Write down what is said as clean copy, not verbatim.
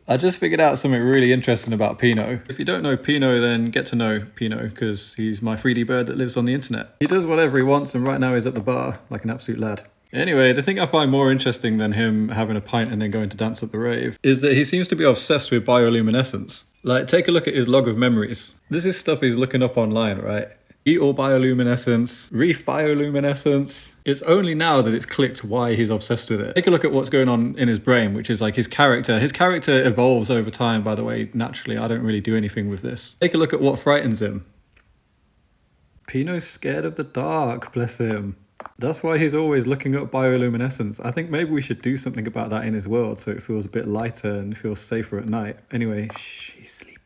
I just figured out something really interesting about Pino. If you don't know Pino, then get to know Pino, because he's my 3D bird that lives on the internet. He does whatever he wants, and right now he's at the bar, like an absolute lad. Anyway, the thing I find more interesting than him having a pint and then going to dance at the rave is that he seems to be obsessed with bioluminescence. Like, take a look at his log of memories. This is stuff he's looking up online, right? Beetle bioluminescence, reef bioluminescence. It's only now that it's clicked why he's obsessed with it. Take a look at what's going on in his brain, which is like his character. His character evolves over time, by the way, naturally. I don't really do anything with this. Take a look at what frightens him. Pino's scared of the dark, bless him. That's why he's always looking up bioluminescence. I think maybe we should do something about that in his world so it feels a bit lighter and feels safer at night. Anyway, shh, he's sleeping.